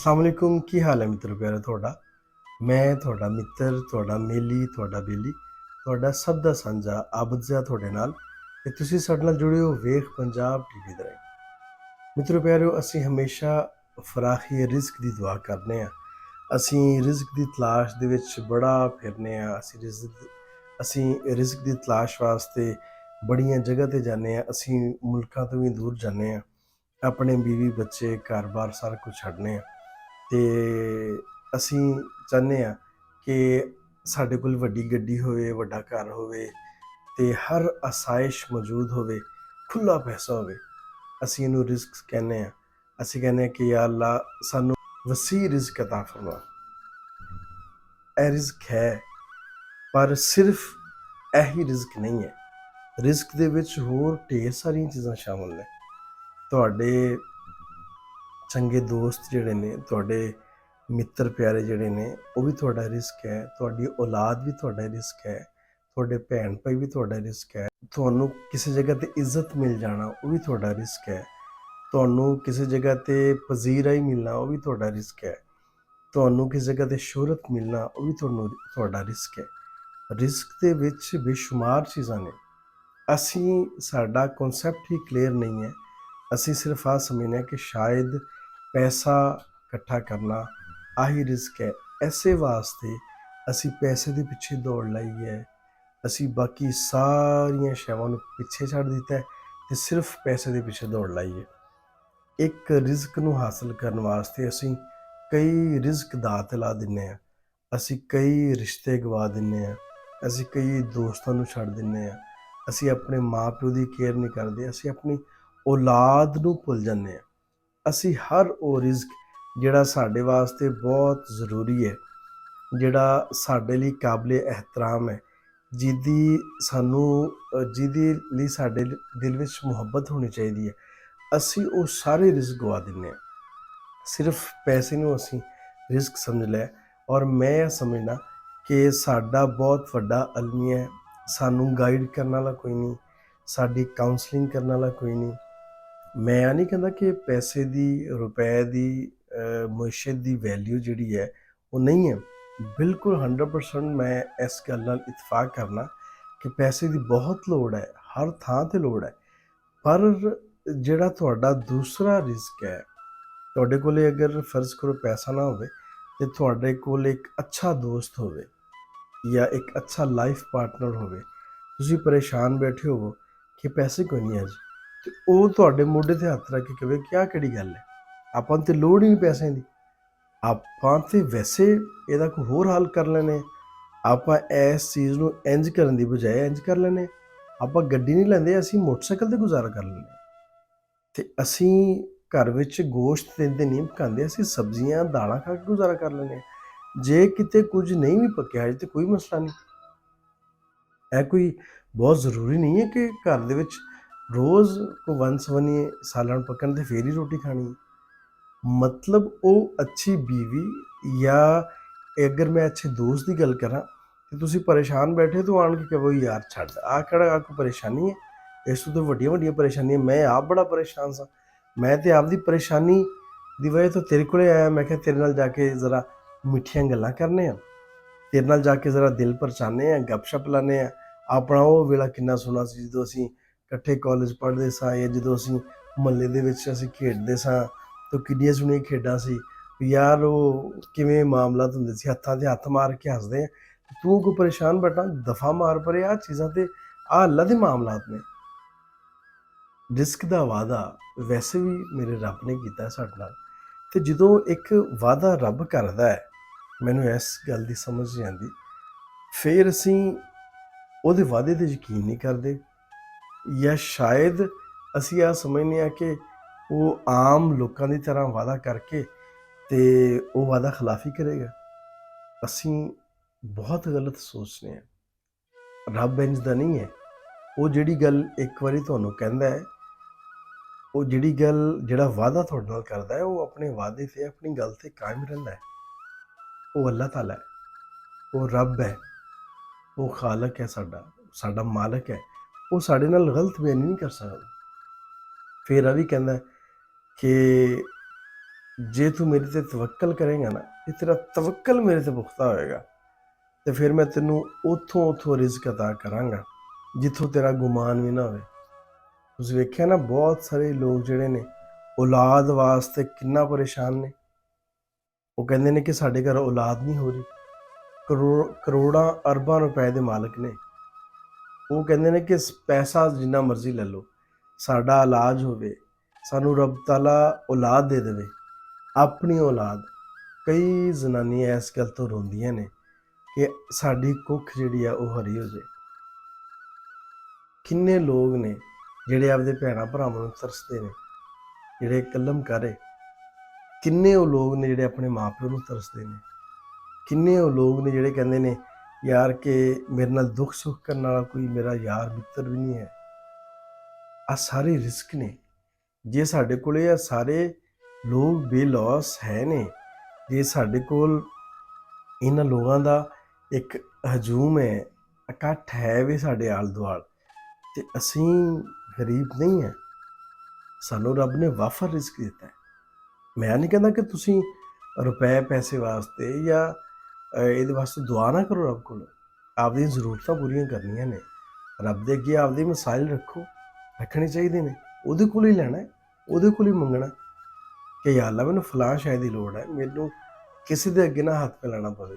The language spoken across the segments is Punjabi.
अस्सलाम वालेकुम की हाल है मित्रों प्यारे ਤੁਹਾਡਾ ਮੈਂ ਤੁਹਾਡਾ ਮਿੱਤਰ ਤੁਹਾਡਾ ਮੇਲੀ ਤੁਹਾਡਾ ਬੇਲੀ ਤੁਹਾਡਾ ਸਭ ਦਾ ਸਾਂਝਾ ਆਬਦ ਜ਼ਿਆ ਤੁਹਾਡੇ ਨਾਲ ਤੇ ਤੁਸੀਂ ਸਾਡੇ ਨਾਲ ਜੁੜੇ ਹੋ ਵੇਖ ਪੰਜਾਬ ਟੀਵੀ ਦੇ ਰਾਹੀਂ। ਮਿੱਤਰੋ ਪਿਆਰਿਓ ਅਸੀਂ ਹਮੇਸ਼ਾ ਫਰਾਖੀ ਰਿਜ਼ਕ ਦੀ ਦੁਆ ਕਰਨੇ ਆ। ਅਸੀਂ ਰਿਜ਼ਕ ਦੀ ਤਲਾਸ਼ ਦੇ ਵਿੱਚ ਬੜਾ ਫਿਰਨੇ ਆ। ਅਸੀਂ ਰਿਜ਼ਕ ਦੀ ਤਲਾਸ਼ ਵਾਸਤੇ ਬੜੀਆਂ ਜਗ੍ਹਾ ਤੇ ਜਾਂਦੇ ਆ। ਅਸੀਂ ਮੁਲਕਾਂ ਤੋਂ ਵੀ ਦੂਰ ਜਾਂਦੇ ਆ। ਆਪਣੇ ਬੀਵੀ ਬੱਚੇ ਘਰ-ਬਾਰ ਸਾਰਾ ਕੁਝ ਛੱਡਨੇ ਆ ਤੇ ਅਸੀਂ ਚਾਹੁੰਦੇ ਹਾਂ ਕਿ ਸਾਡੇ ਕੋਲ ਵੱਡੀ ਗੱਡੀ ਹੋਵੇ, ਵੱਡਾ ਘਰ ਹੋਵੇ ਤੇ ਹਰ ਆਸਾਇਸ਼ ਮੌਜੂਦ ਹੋਵੇ, ਖੁੱਲ੍ਹਾ ਪੈਸਾ ਹੋਵੇ। ਅਸੀਂ ਇਹਨੂੰ ਰਿਜ਼ਕ ਕਹਿੰਦੇ ਹਾਂ। ਅਸੀਂ ਕਹਿੰਦੇ ਹਾਂ ਕਿ ਯਾ ਅੱਲਾ ਸਾਨੂੰ ਵਸੀਅ ਰਿਜ਼ਕ ਅਤਾ ਫਰਮਾ। ਇਹ ਰਿਜ਼ਕ ਹੈ ਪਰ ਸਿਰਫ ਇਹੀ ਰਿਜ਼ਕ ਨਹੀਂ ਹੈ। ਰਿਜ਼ਕ ਦੇ ਵਿੱਚ ਹੋਰ ਢੇਰ ਸਾਰੀਆਂ ਚੀਜ਼ਾਂ ਸ਼ਾਮਲ ਨੇ। ਤੁਹਾਡੇ ਚੰਗੇ ਦੋਸਤ ਜਿਹੜੇ ਨੇ, ਤੁਹਾਡੇ ਮਿੱਤਰ ਪਿਆਰੇ ਜਿਹੜੇ ਨੇ, ਉਹ ਵੀ ਤੁਹਾਡਾ ਰਿਜ਼ਕ ਹੈ। ਤੁਹਾਡੀ ਔਲਾਦ ਵੀ ਤੁਹਾਡਾ ਰਿਜ਼ਕ ਹੈ। ਤੁਹਾਡੇ ਭੈਣ ਭਾਈ ਵੀ ਤੁਹਾਡਾ ਰਿਜ਼ਕ ਹੈ। ਤੁਹਾਨੂੰ ਕਿਸੇ ਜਗ੍ਹਾ 'ਤੇ ਇੱਜ਼ਤ ਮਿਲ ਜਾਣਾ ਉਹ ਵੀ ਤੁਹਾਡਾ ਰਿਜ਼ਕ ਹੈ। ਤੁਹਾਨੂੰ ਕਿਸੇ ਜਗ੍ਹਾ 'ਤੇ ਪਜ਼ੀਰਾਈ ਮਿਲਣਾ ਉਹ ਵੀ ਤੁਹਾਡਾ ਰਿਜ਼ਕ ਹੈ। ਤੁਹਾਨੂੰ ਕਿਸੇ ਜਗ੍ਹਾ 'ਤੇ ਸ਼ੋਹਰਤ ਮਿਲਣਾ ਉਹ ਵੀ ਤੁਹਾਡਾ ਰਿਜ਼ਕ ਹੈ। ਰਿਜ਼ਕ ਦੇ ਵਿੱਚ ਬੇਸ਼ੁਮਾਰ ਚੀਜ਼ਾਂ ਨੇ। ਸਾਡਾ ਕਨਸੈਪਟ ਹੀ ਕਲੀਅਰ ਨਹੀਂ ਹੈ। ਅਸੀਂ ਸਿਰਫ ਆ ਸਮਝਦੇ ਹਾਂ ਕਿ ਸ਼ਾਇਦ ਪੈਸਾ ਇਕੱਠਾ ਕਰਨਾ ਆਹੀ ਰਿਜ਼ਕ ਹੈ। ਐਸੇ ਵਾਸਤੇ ਅਸੀਂ ਪੈਸੇ ਦੇ ਪਿੱਛੇ ਦੌੜ ਲਾਈ ਹੈ। ਅਸੀਂ ਬਾਕੀ ਸਾਰੀਆਂ ਸ਼ੈਵਾਂ ਨੂੰ ਪਿੱਛੇ ਛੱਡ ਦਿੱਤਾ ਹੈ ਤੇ ਸਿਰਫ ਪੈਸੇ ਦੇ ਪਿੱਛੇ ਦੌੜ ਲਾਈ ਹੈ। ਇੱਕ ਰਿਜ਼ਕ ਨੂੰ ਹਾਸਲ ਕਰਨ ਵਾਸਤੇ ਅਸੀਂ ਕਈ ਰਿਜ਼ਕ ਦਾਅ ਤੇ ਲਾ ਦਿੰਦੇ ਹਾਂ। ਅਸੀਂ ਕਈ ਰਿਸ਼ਤੇ ਗਵਾ ਦਿੰਦੇ ਹਾਂ। ਅਸੀਂ ਕਈ ਦੋਸਤਾਂ ਨੂੰ ਛੱਡ ਦਿੰਦੇ ਹਾਂ। ਅਸੀਂ ਆਪਣੇ ਮਾਂ ਪਿਓ ਦੀ ਕੇਅਰ ਨਹੀਂ ਕਰਦੇ। ਅਸੀਂ ਆਪਣੀ ਔਲਾਦ ਨੂੰ ਭੁੱਲ ਜਾਂਦੇ ਹਾਂ। ਅਸੀਂ ਹਰ ਉਹ ਰਿਜ਼ਕ ਜਿਹੜਾ ਸਾਡੇ ਵਾਸਤੇ ਬਹੁਤ ਜ਼ਰੂਰੀ ਹੈ, ਜਿਹੜਾ ਸਾਡੇ ਲਈ ਕਾਬਲੇ ਇਹਤਰਾਮ ਹੈ, ਜਿਹਦੇ ਲਈ ਸਾਡੇ ਦਿਲ ਵਿੱਚ ਮੁਹੱਬਤ ਹੋਣੀ ਚਾਹੀਦੀ ਹੈ, ਅਸੀਂ ਉਹ ਸਾਰੇ ਰਿਜ਼ਕ ਗਵਾ ਦਿੰਦੇ ਹਾਂ। ਸਿਰਫ ਪੈਸੇ ਨੂੰ ਅਸੀਂ ਰਿਜ਼ਕ ਸਮਝ ਲਿਆ। ਔਰ ਮੈਂ ਇਹ ਸਮਝਦਾ ਕਿ ਸਾਡਾ ਬਹੁਤ ਵੱਡਾ ਅਲਮੀਆ ਹੈ। ਸਾਨੂੰ ਗਾਈਡ ਕਰਨ ਵਾਲਾ ਕੋਈ ਨਹੀਂ, ਸਾਡੀ ਕਾਉਂਸਲਿੰਗ ਕਰਨ ਵਾਲਾ ਕੋਈ ਨਹੀਂ। ਮੈਂ ਇਹ ਨਹੀਂ ਕਹਿੰਦਾ ਕਿ ਪੈਸੇ ਦੀ, ਰੁਪਏ ਦੀ, ਮੁਇਸ਼ਤ ਦੀ ਵੈਲਿਊ ਜਿਹੜੀ ਹੈ ਉਹ ਨਹੀਂ ਹੈ। ਬਿਲਕੁਲ 100% ਮੈਂ ਇਸ ਗੱਲ ਨਾਲ ਇਤਫਾਕ ਕਰਨਾ ਕਿ ਪੈਸੇ ਦੀ ਬਹੁਤ ਲੋੜ ਹੈ, ਹਰ ਥਾਂ 'ਤੇ ਲੋੜ ਹੈ। ਪਰ ਜਿਹੜਾ ਤੁਹਾਡਾ ਦੂਸਰਾ ਰਿਜ਼ਕ ਹੈ, ਤੁਹਾਡੇ ਕੋਲ ਅਗਰ ਫਰਜ਼ ਕਰੋ ਪੈਸਾ ਨਾ ਹੋਵੇ ਤੇ ਤੁਹਾਡੇ ਕੋਲ ਇੱਕ ਅੱਛਾ ਦੋਸਤ ਹੋਵੇ ਜਾਂ ਇੱਕ ਅੱਛਾ ਲਾਈਫ ਪਾਰਟਨਰ ਹੋਵੇ, ਤੁਸੀਂ ਪਰੇਸ਼ਾਨ ਬੈਠੇ ਹੋਵੋ ਕਿ ਪੈਸੇ ਕੋਈ ਨਹੀਂ ਅੱਜ, ਤੇ ਉਹ ਤੁਹਾਡੇ ਮੋਢੇ 'ਤੇ ਹੱਥ ਰੱਖ ਕੇ ਕਹੇ ਕਿ ਆਹ ਕਿਹੜੀ ਗੱਲ ਹੈ, ਆਪਾਂ ਨੂੰ ਤੇ ਲੋੜ ਹੀ ਨਹੀਂ ਪੈਸਿਆਂ ਦੀ, ਆਪਾਂ ਤੇ ਵੈਸੇ ਇਹਦਾ ਕੋਈ ਹੋਰ ਹੱਲ ਕਰ ਲੈਣੇ। ਆਪਾਂ ਇਸ ਚੀਜ਼ ਨੂੰ ਇੰਝ ਕਰਨ ਦੀ ਬਜਾਏ ਇੰਝ ਕਰ ਲੈਣੇ। ਆਪਾਂ ਗੱਡੀ ਨਹੀਂ ਲੈਂਦੇ, ਅਸੀਂ ਮੋਟਰਸਾਈਕਲ 'ਤੇ ਗੁਜ਼ਾਰਾ ਕਰ ਲੈਂਦੇ। ਤੇ ਅਸੀਂ ਘਰ ਵਿੱਚ ਗੋਸ਼ਤ ਤੇ ਨਹੀਂ ਪਕਾਉਂਦੇ, ਅਸੀਂ ਸਬਜ਼ੀਆਂ ਦਾਲਾਂ ਖਾ ਕੇ ਗੁਜ਼ਾਰਾ ਕਰ ਲੈਂਦੇ। ਜੇ ਕਿਤੇ ਕੁਝ ਨਹੀਂ ਵੀ ਪੱਕਿਆ ਅਜੇ ਤੇ ਕੋਈ ਮਸਲਾ ਨਹੀਂ। ਇਹ ਕੋਈ ਬਹੁਤ ਜ਼ਰੂਰੀ ਨਹੀਂ ਹੈ ਕਿ ਘਰ ਦੇ ਵਿੱਚ ਰੋਜ਼ ਕੋਈ ਵੰਨ-ਸਵੰਨੀਏ ਸਾਲਣ ਪੱਕਣ ਤੇ ਫੇਰ ਹੀ ਰੋਟੀ ਖਾਣੀ। ਮਤਲਬ ਉਹ ਅੱਛੀ ਬੀਵੀ ਜਾਂ ਅਗਰ ਮੈਂ ਅੱਛੇ ਦੋਸਤ ਦੀ ਗੱਲ ਕਰਾਂ ਤੇ ਤੁਸੀਂ ਪਰੇਸ਼ਾਨ ਬੈਠੇ ਤੋਂ ਆਣ ਕੇ ਕਹੋ ਯਾਰ ਛੱਡ, ਆਹ ਕਿਹੜਾ ਕੋਈ ਪਰੇਸ਼ਾਨੀ ਹੈ, ਇਸ ਤੋਂ ਵੱਡੀਆਂ ਵੱਡੀਆਂ ਪਰੇਸ਼ਾਨੀਆਂ। ਮੈਂ ਆਪ ਬੜਾ ਪਰੇਸ਼ਾਨ ਸਾਂ। ਮੈਂ ਤੇ ਆਪਦੀ ਪਰੇਸ਼ਾਨੀ ਦੀ ਵਜ੍ਹਾ ਤੋਂ ਤੇਰੇ ਕੋਲੇ ਆਇਆ। ਮੈਂ ਕਿਹਾ ਤੇਰੇ ਨਾਲ ਜਾ ਕੇ ਜ਼ਰਾ ਮਿੱਠੀਆਂ ਗੱਲਾਂ ਕਰਨੇ ਆ, ਤੇਰੇ ਨਾਲ ਜਾ ਕੇ ਜ਼ਰਾ ਦਿਲ ਪਰਚਾਨੇ ਆ, ਗੱਪਸ਼ਪ ਲਾਉਂਦੇ ਆ। ਆਪਣਾ ਉਹ ਵੇਲਾ ਕਿੰਨਾ ਸੋਹਣਾ ਸੀ ਜਦੋਂ ਅਸੀਂ ਇਕੱਠੇ ਕਾਲਜ ਪੜ੍ਹਦੇ ਸਾਂ, ਜਾਂ ਜਦੋਂ ਅਸੀਂ ਮੁਹੱਲੇ ਦੇ ਵਿੱਚ ਅਸੀਂ ਖੇਡਦੇ ਸਾਂ ਤਾਂ ਕਿੰਨੀਆਂ ਸੋਹਣੀਆਂ ਖੇਡਾਂ ਸੀ ਯਾਰ। ਉਹ ਕਿਵੇਂ ਮਾਮਲਾਤ ਹੁੰਦੇ ਸੀ, ਹੱਥਾਂ 'ਤੇ ਹੱਥ ਮਾਰ ਕੇ ਹੱਸਦੇ ਆ। ਤੂੰ ਕੋਈ ਪਰੇਸ਼ਾਨ ਬੈਠਾ, ਦਫਾ ਮਾਰ ਪਰੇ। ਆਹ ਚੀਜ਼ਾਂ ਤੇ ਆਹ ਅੱਲਾ ਦੇ ਮਾਮਲਾਤ ਨੇ। ਰਿਜ਼ਕ ਦਾ ਵਾਅਦਾ ਵੈਸੇ ਵੀ ਮੇਰੇ ਰੱਬ ਨੇ ਕੀਤਾ ਸਾਡੇ ਨਾਲ, ਤੇ ਜਦੋਂ ਇੱਕ ਵਾਅਦਾ ਰੱਬ ਕਰਦਾ ਹੈ, ਮੈਨੂੰ ਇਸ ਗੱਲ ਦੀ ਸਮਝ ਨਹੀਂ ਆਉਂਦੀ, ਫਿਰ ਅਸੀਂ ਉਹਦੇ ਵਾਅਦੇ 'ਤੇ ਯਕੀਨ ਨਹੀਂ ਕਰਦੇ, ਜਾਂ ਸ਼ਾਇਦ ਅਸੀਂ ਆਹ ਸਮਝਦੇ ਹਾਂ ਕਿ ਉਹ ਆਮ ਲੋਕਾਂ ਦੀ ਤਰ੍ਹਾਂ ਵਾਅਦਾ ਕਰਕੇ ਤੇ ਉਹ ਵਾਅਦਾ ਖਿਲਾਫੀ ਕਰੇਗਾ। ਅਸੀਂ ਬਹੁਤ ਗਲਤ ਸੋਚਦੇ ਹਾਂ। ਰੱਬ ਇੰਝ ਦਾ ਨਹੀਂ ਹੈ। ਉਹ ਜਿਹੜੀ ਗੱਲ ਇੱਕ ਵਾਰੀ ਤੁਹਾਨੂੰ ਕਹਿੰਦਾ ਹੈ, ਉਹ ਜਿਹੜਾ ਵਾਅਦਾ ਤੁਹਾਡੇ ਨਾਲ ਕਰਦਾ ਹੈ, ਉਹ ਆਪਣੇ ਵਾਅਦੇ 'ਤੇ, ਆਪਣੀ ਗੱਲ 'ਤੇ ਕਾਇਮ ਰਹਿੰਦਾ ਹੈ। ਉਹ ਅੱਲਾਹ ਤਾਲਾ ਹੈ, ਉਹ ਰੱਬ ਹੈ, ਉਹ ਖਾਲਕ ਹੈ, ਸਾਡਾ ਮਾਲਕ ਹੈ। ਉਹ ਸਾਡੇ ਨਾਲ ਗਲਤ ਬਿਆਨੀ ਨਹੀਂ ਕਰ ਸਕਦਾ। ਫਿਰ ਇਹ ਵੀ ਕਹਿੰਦਾ ਕਿ ਜੇ ਤੂੰ ਮੇਰੇ ਤੇ ਤਵੱਕਲ ਕਰੇਗਾ ਨਾ, ਜੇ ਤੇਰਾ ਤਵੱਕਲ ਮੇਰੇ ਤੇ ਪੁਖਤਾ ਹੋਏਗਾ, ਤੇ ਫਿਰ ਮੈਂ ਤੈਨੂੰ ਉੱਥੋਂ ਰਿਜ਼ਕ ਅਤਾ ਕਰਾਂਗਾ ਜਿੱਥੋਂ ਤੇਰਾ ਗੁਮਾਨ ਵੀ ਨਾ ਹੋਵੇ। ਤੁਸੀਂ ਵੇਖਿਆ ਨਾ, ਬਹੁਤ ਸਾਰੇ ਲੋਕ ਜਿਹੜੇ ਨੇ ਔਲਾਦ ਵਾਸਤੇ ਕਿੰਨਾ ਪਰੇਸ਼ਾਨ ਨੇ। ਉਹ ਕਹਿੰਦੇ ਨੇ ਕਿ ਸਾਡੇ ਘਰ ਔਲਾਦ ਨਹੀਂ ਹੋ ਰਹੀ। ਕਰੋੜਾਂ ਅਰਬਾਂ ਰੁਪਏ ਦੇ ਮਾਲਕ ਨੇ। ਉਹ ਕਹਿੰਦੇ ਨੇ ਕਿ ਪੈਸਾ ਜਿੰਨਾ ਮਰਜ਼ੀ ਲੈ ਲਓ, ਸਾਡਾ ਇਲਾਜ ਹੋਵੇ, ਸਾਨੂੰ ਰੱਬ ਤਾਲਾ ਔਲਾਦ ਦੇ ਦੇਵੇ, ਆਪਣੀ ਔਲਾਦ। ਕਈ ਜ਼ਨਾਨੀਆਂ ਇਸ ਗੱਲ ਤੋਂ ਰੋਂਦੀਆਂ ਨੇ ਕਿ ਸਾਡੀ ਕੁੱਖ ਜਿਹੜੀ ਆ ਉਹ ਹਰੀ ਹੋ ਜਾਏ। ਕਿੰਨੇ ਲੋਕ ਨੇ ਜਿਹੜੇ ਆਪਦੇ ਭੈਣਾਂ ਭਰਾਵਾਂ ਨੂੰ ਤਰਸਦੇ ਨੇ, ਜਿਹੜੇ ਕਲਮ ਕਰੇ। ਕਿੰਨੇ ਉਹ ਲੋਕ ਨੇ ਜਿਹੜੇ ਆਪਣੇ ਮਾਂ ਪਿਓ ਨੂੰ ਤਰਸਦੇ ਨੇ। ਕਿੰਨੇ ਉਹ ਲੋਕ ਨੇ ਜਿਹੜੇ ਕਹਿੰਦੇ ਨੇ ਯਾਰ ਕਿ ਮੇਰੇ ਨਾਲ ਦੁੱਖ ਸੁੱਖ ਕਰਨ ਵਾਲਾ ਕੋਈ ਮੇਰਾ ਯਾਰ ਮਿੱਤਰ ਵੀ ਨਹੀਂ ਹੈ। ਆ ਸਾਰੇ ਰਿਸਕ ਨੇ। ਜੇ ਸਾਡੇ ਕੋਲ ਇਹ ਸਾਰੇ ਲੋਕ ਬੇਲੌਸ ਹੈ ਨੇ, ਜੇ ਸਾਡੇ ਕੋਲ ਇਹਨਾਂ ਲੋਕਾਂ ਦਾ ਇੱਕ ਹਜੂਮ ਹੈ, ਇਕੱਠ ਹੈ ਵੀ ਸਾਡੇ ਆਲ ਦੁਆਲ, ਤੇ ਅਸੀਂ ਗਰੀਬ ਨਹੀਂ ਹੈ। ਸਾਨੂੰ ਰੱਬ ਨੇ ਵਾਫਰ ਰਿਸਕ ਦਿੱਤਾ ਹੈ। ਮੈਂ ਨਹੀਂ ਕਹਿੰਦਾ ਕਿ ਤੁਸੀਂ ਰੁਪਏ ਪੈਸੇ ਵਾਸਤੇ ਜਾਂ ਇਹਦੇ ਵਾਸਤੇ ਦੁਆ ਨਾ ਕਰੋ ਰੱਬ ਕੋਲ। ਆਪਦੀਆਂ ਜ਼ਰੂਰਤਾਂ ਪੂਰੀਆਂ ਕਰਨੀਆਂ ਨੇ, ਰੱਬ ਦੇ ਅੱਗੇ ਆਪਦੇ ਮਸਾਇਲ ਰੱਖਣੇ ਚਾਹੀਦੇ ਨੇ। ਉਹਦੇ ਕੋਲ ਹੀ ਲੈਣਾ, ਉਹਦੇ ਕੋਲ ਹੀ ਮੰਗਣਾ ਕਿ ਯਾ ਅੱਲਾ ਮੈਨੂੰ ਫਲਾਂ ਸ਼ੈ ਦੀ ਲੋੜ ਹੈ, ਮੈਨੂੰ ਕਿਸੇ ਦੇ ਅੱਗੇ ਨਾ ਹੱਥ ਫੈਲਾਣਾ ਪਵੇ,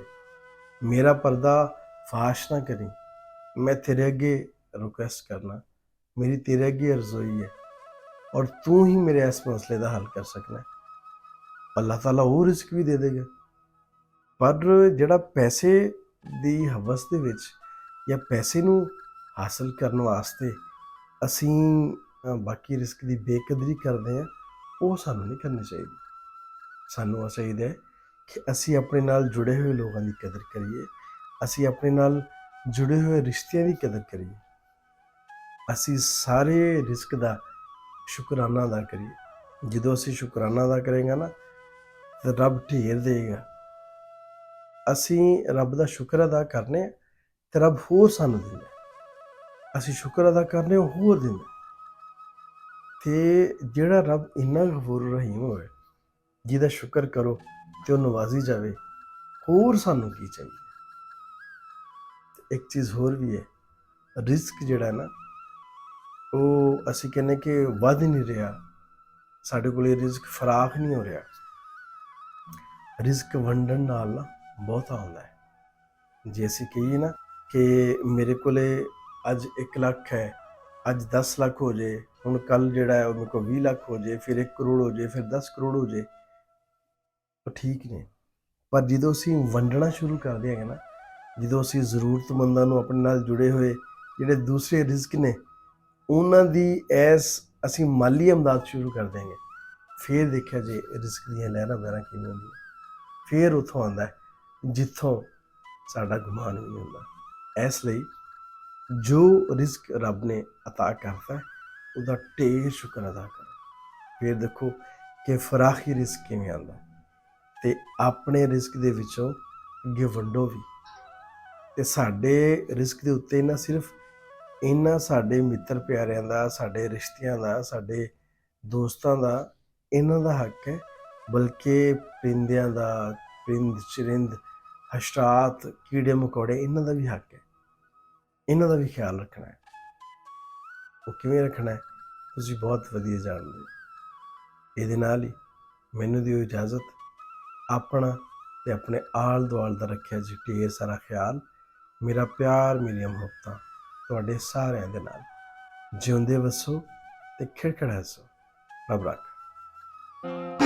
ਮੇਰਾ ਪਰਦਾ ਫਾਸ਼ ਨਾ ਕਰੀ, ਮੈਂ ਤੇਰੇ ਅੱਗੇ ਰਿਕੁਐਸਟ ਕਰਨਾ, ਮੇਰੀ ਤੇਰੇ ਅੱਗੇ ਅਰਜ਼ੋਈ ਹੈ ਔਰ ਤੂੰ ਹੀ ਮੇਰੇ ਇਸ ਮਸਲੇ ਦਾ ਹੱਲ ਕਰ ਸਕਣਾ। ਅੱਲਾਹ ਤਾਲਾ ਉਹ ਰਿਜ਼ਕ ਵੀ ਦੇ ਦੇਗਾ। ਪਰ ਜਿਹੜਾ ਪੈਸੇ ਦੀ ਹਵਸ ਦੇ ਵਿੱਚ ਜਾਂ ਪੈਸੇ ਨੂੰ ਹਾਸਲ ਕਰਨ ਵਾਸਤੇ ਅਸੀਂ ਬਾਕੀ ਰਿਜ਼ਕ ਦੀ ਬੇਕਦਰੀ ਕਰਦੇ ਹਾਂ, ਉਹ ਸਾਨੂੰ ਨਹੀਂ ਕਰਨੀ ਚਾਹੀਦੀ। ਸਾਨੂੰ ਚਾਹੀਦਾ ਹੈ ਕਿ ਅਸੀਂ ਆਪਣੇ ਨਾਲ ਜੁੜੇ ਹੋਏ ਲੋਕਾਂ ਦੀ ਕਦਰ ਕਰੀਏ, ਅਸੀਂ ਆਪਣੇ ਨਾਲ ਜੁੜੇ ਹੋਏ ਰਿਸ਼ਤਿਆਂ ਦੀ ਕਦਰ ਕਰੀਏ, ਅਸੀਂ ਸਾਰੇ ਰਿਜ਼ਕ ਦਾ ਸ਼ੁਕਰਾਨਾ ਅਦਾ ਕਰੀਏ। ਜਦੋਂ ਅਸੀਂ ਸ਼ੁਕਰਾਨਾ ਅਦਾ ਕਰਾਂਗੇ ਨਾ, ਤਾਂ ਰੱਬ ਢੇਰ ਦੇਗਾ। ਅਸੀਂ ਰੱਬ ਦਾ ਸ਼ੁਕਰ ਅਦਾ ਕਰਨੇ ਤੇ ਰੱਬ ਹੋਰ ਸਾਨੂੰ ਦਿੰਦਾ। ਅਸੀਂ ਸ਼ੁਕਰ ਅਦਾ ਕਰਨੇ, ਉਹ ਹੋਰ ਦਿੰਦਾ। ਤੇ ਜਿਹੜਾ ਰੱਬ ਇੰਨਾ ਗਫੂਰ ਰਹੀਮ ਹੋਵੇ, ਜਿਹਦਾ ਸ਼ੁਕਰ ਕਰੋ ਤੇ ਉਹ ਨਵਾਜ਼ੀ ਜਾਵੇ, ਹੋਰ ਸਾਨੂੰ ਕੀ ਚਾਹੀਏ। ਇੱਕ ਚੀਜ਼ ਹੋਰ ਵੀ ਹੈ, ਰਿਜ਼ਕ ਜਿਹੜਾ ਨਾ, ਉਹ ਅਸੀਂ ਕਹਿੰਦੇ ਕਿ ਵੱਧ ਨਹੀਂ ਰਿਹਾ, ਸਾਡੇ ਕੋਲ ਇਹ ਰਿਜ਼ਕ ਫਰਾਖ ਨਹੀਂ ਹੋ ਰਿਹਾ। ਰਿਜ਼ਕ ਵੰਡਣ ਨਾਲ ਨਾ ਬਹੁਤਾ ਹੁੰਦਾ ਹੈ। ਜੇ ਅਸੀਂ ਕਹੀਏ ਨਾ ਕਿ ਮੇਰੇ ਕੋਲ ਅੱਜ 1 ਲੱਖ ਹੈ, ਅੱਜ 10 ਲੱਖ ਹੋ ਜਾਏ, ਹੁਣ ਕੱਲ ਜਿਹੜਾ ਹੈ ਉਹ ਮੇਰੇ ਕੋਲ 20 ਲੱਖ ਹੋ ਜਾਏ, ਫਿਰ 1 ਕਰੋੜ ਹੋ ਜਾਏ, ਫਿਰ 10 ਕਰੋੜ ਹੋ ਜਾਏ, ਉਹ ਠੀਕ ਨੇ। ਪਰ ਜਦੋਂ ਅਸੀਂ ਵੰਡਣਾ ਸ਼ੁਰੂ ਕਰਦੇ ਹੈਗੇ ਨਾ, ਜਦੋਂ ਅਸੀਂ ਜ਼ਰੂਰਤਮੰਦਾਂ ਨੂੰ ਆਪਣੇ ਨਾਲ ਜੁੜੇ ਹੋਏ ਜਿਹੜੇ ਦੂਸਰੇ ਰਿਜ਼ਕ ਨੇ, ਉਹਨਾਂ ਦੀ ਅਸੀਂ ਮਾਲੀ ਇਮਦਾਦ ਸ਼ੁਰੂ ਕਰ ਦਿਆਂਗੇ, ਫਿਰ ਦੇਖਿਆ ਜੇ ਰਿਜ਼ਕ ਦੀਆਂ ਲਹਿਰਾਂ ਬਹਿਰਾਂ ਕਿਵੇਂ ਹੁੰਦੀਆਂ। ਫਿਰ ਉੱਥੋਂ ਆਉਂਦਾ ਜਿੱਥੋਂ ਸਾਡਾ ਗੁਮਾਨ ਵੀ ਨਹੀਂ ਹੁੰਦਾ। ਇਸ ਲਈ ਜੋ ਰਿਜ਼ਕ ਰੱਬ ਨੇ ਅਤਾ ਕਰਤਾ, ਉਹਦਾ ਢੇਰ ਸ਼ੁਕਰ ਅਦਾ ਕਰੋ। ਫਿਰ ਦੇਖੋ ਕਿ ਫਰਾਖੀ ਰਿਜ਼ਕ ਕਿਵੇਂ ਆਉਂਦਾ, ਤੇ ਆਪਣੇ ਰਿਜ਼ਕ ਦੇ ਵਿੱਚੋਂ ਅੱਗੇ ਵੰਡੋ ਵੀ। ਤੇ ਸਾਡੇ ਰਿਜ਼ਕ ਦੇ ਉੱਤੇ ਨਾ ਸਿਰਫ ਇਹਨਾਂ ਸਾਡੇ ਮਿੱਤਰ ਪਿਆਰਿਆਂ ਦਾ, ਸਾਡੇ ਰਿਸ਼ਤਿਆਂ ਦਾ, ਸਾਡੇ ਦੋਸਤਾਂ ਦਾ, ਇਹਨਾਂ ਦਾ ਹੱਕ ਹੈ, ਬਲਕਿ ਪਰਿੰਦਿਆਂ ਦਾ, ਪਰਿੰਦ ਚਰਿੰਦ, ਹਸ਼ਰਾਤ, ਕੀੜੇ ਮਕੌੜੇ, ਇਹਨਾਂ ਦਾ ਵੀ ਹੱਕ ਹੈ। ਇਹਨਾਂ ਦਾ ਵੀ ਖਿਆਲ ਰੱਖਣਾ ਹੈ। ਉਹ ਕਿਵੇਂ ਰੱਖਣਾ ਹੈ, ਤੁਸੀਂ ਬਹੁਤ ਵਧੀਆ ਜਾਣਦੇ ਹੋ। ਇਹਦੇ ਨਾਲ ਹੀ ਮੈਨੂੰ ਦਿਓ ਇਜਾਜ਼ਤ। ਆਪਣਾ ਤੇ ਆਪਣੇ ਆਲ ਦੁਆਲ ਦਾ ਰੱਖਿਆ ਜੀ ਢੇਰ ਸਾਰਾ ਖਿਆਲ। ਮੇਰਾ ਪਿਆਰ, ਮੇਰੀਆਂ ਮੁਹੱਬਤਾਂ ਤੁਹਾਡੇ ਸਾਰਿਆਂ ਦੇ ਨਾਲ। ਜਿਉਂਦੇ ਵਸੋ ਤੇ ਖਿੜਖਿੜਾ ਹੱਸੋ। ਰੱਬ ਰੱਖ।